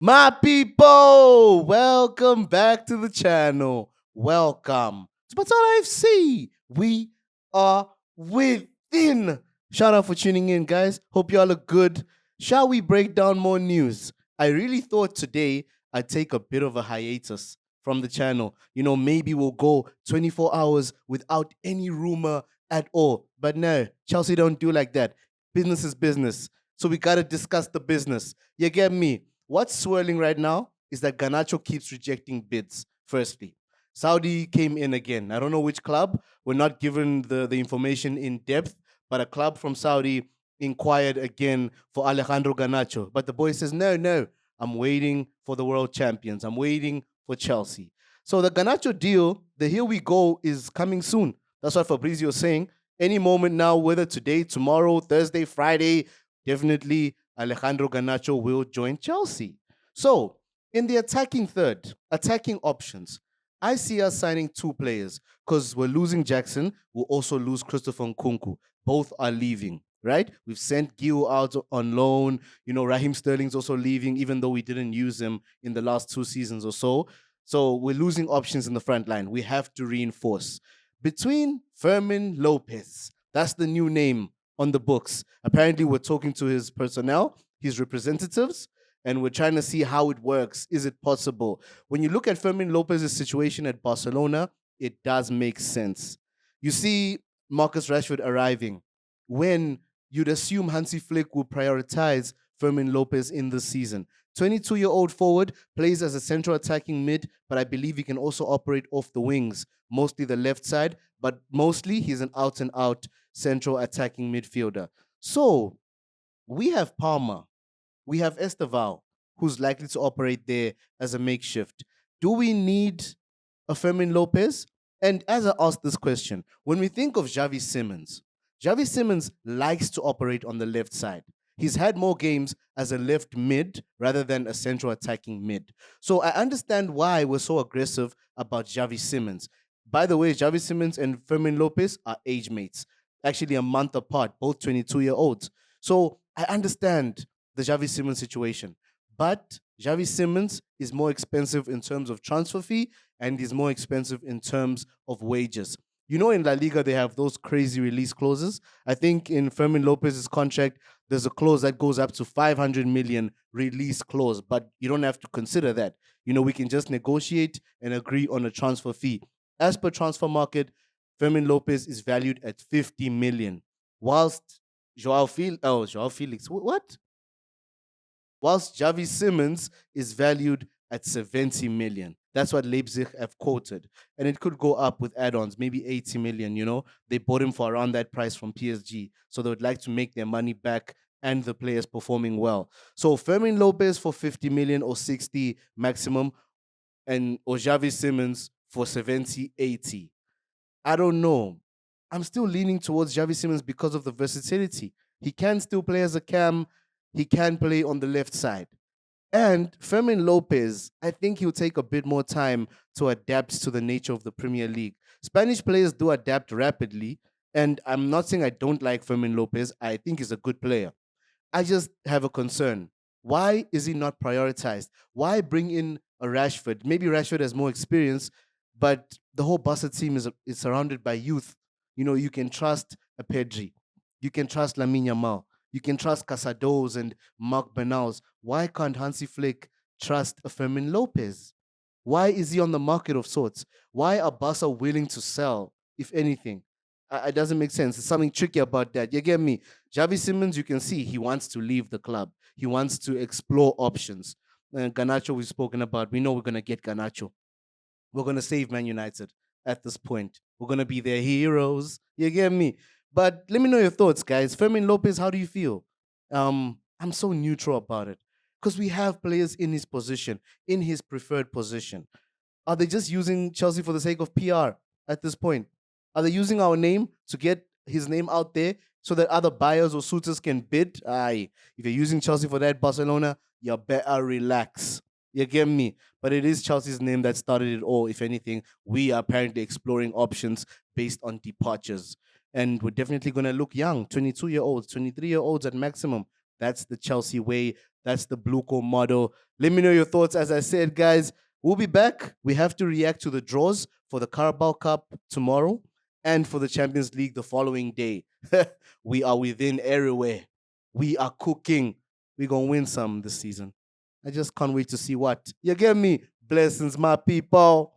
My people, welcome back to the channel. Welcome to Batala FC. We are within. Shout out for tuning in, guys. Hope y'all look good. Shall we break down more news? I really thought today I'd take a bit of a hiatus from the channel. Maybe we'll go 24 hours without any rumor at all. But no, Chelsea don't do like that. Business is business. So we got to discuss the business. You get me? What's swirling right now is that Garnacho keeps rejecting bids, firstly. Saudi came in again. I don't know which club. We're not given the information in depth, but a club from Saudi inquired again for Alejandro Garnacho. But the boy says, no, no, I'm waiting for the world champions. I'm waiting for Chelsea. So the Garnacho deal, the here we go, is coming soon. That's what Fabrizio is saying. Any moment now, whether today, tomorrow, Thursday, Friday, definitely Alejandro Garnacho will join Chelsea. So, in the attacking third, attacking options, I see us signing two players because we're losing Jackson. We'll also lose Christopher Nkunku. Both are leaving, right? We've sent Gio out on loan. Raheem Sterling's also leaving, even though we didn't use him in the last 2 seasons or so. So we're losing options in the front line. We have to reinforce. Between Fermín López, that's the new name on the books. Apparently, we're talking to his personnel, his representatives, and we're trying to see how it works. Is it possible? When you look at Fermín Lopez's situation at Barcelona, it does make sense. You see Marcus Rashford arriving when you'd assume Hansi Flick will prioritize Fermín Lopez in the season. 22-year-old forward, plays as a central attacking mid, but I believe he can also operate off the wings, mostly the left side, but mostly he's an out and out central attacking midfielder. So we have Palmer, we have Esteval, who's likely to operate there as a makeshift. Do we need a Fermin Lopez? And as I ask this question, when we think of Xavi Simons likes to operate on the left side. He's had more games as a left mid rather than a central attacking mid. So I understand why we're so aggressive about Xavi Simons. By the way, Xavi Simons and Fermin Lopez are age mates, actually a month apart, both 22-year-olds. So I understand the Xavi Simons situation. But Xavi Simons is more expensive in terms of transfer fee and is more expensive in terms of wages. In La Liga, they have those crazy release clauses. I think in Fermin Lopez's contract, there's a clause that goes up to 500 million release clause, but you don't have to consider that. We can just negotiate and agree on a transfer fee. As per transfer market, Fermin Lopez is valued at 50 million, whilst Joao Felix, what? Whilst Xavi Simons is valued at 70 million. That's what Leipzig have quoted. And it could go up with add ons, maybe 80 million. They bought him for around that price from PSG. So they would like to make their money back and the players performing well. So Fermin Lopez for 50 million or 60 maximum, and or Xavi Simons for 70, 80. I don't know. I'm still leaning towards Xavi Simons because of the versatility. He can still play as a cam. He can play on the left side. And Fermin Lopez, I think he'll take a bit more time to adapt to the nature of the Premier League. Spanish players do adapt rapidly, and I'm not saying I don't like Fermin Lopez. I think he's a good player. I just have a concern. Why is he not prioritized? Why bring in a Rashford? Maybe Rashford has more experience, but the whole Barca team is surrounded by youth. You can trust a Pedri, you can trust Lamine Yamal, you can trust Casados and Mark Bernals. Why can't Hansi Flick trust a Fermin Lopez? Why is he on the market of sorts? Why are Barca willing to sell, if anything? It doesn't make sense. There's something tricky about that. You get me? Xavi Simons, you can see he wants to leave the club. He wants to explore options. And Garnacho, we've spoken about. We know we're going to get Garnacho. We're going to save Man United at this point. We're going to be their heroes. You get me? But let me know your thoughts, guys. Fermin Lopez, how do you feel? I'm so neutral about it because we have players in his position, in his preferred position. Are they just using Chelsea for the sake of PR at this point? Are they using our name to get his name out there so that other buyers or suitors can bid? Aye, if you're using Chelsea for that, Barcelona, you better relax. You get me? But it is Chelsea's name that started it all. If anything, we are apparently exploring options based on departures. And we're definitely going to look young 22-year-olds, 23-year-olds at maximum. That's the Chelsea way. That's the Bluco model. Let me know your thoughts. As I said, guys, we'll be back. We have to react to the draws for the Carabao Cup tomorrow and for the Champions League the following day. We are within everywhere. We are cooking. We're going to win some this season. I just can't wait to see what. You get me? Blessings, my people.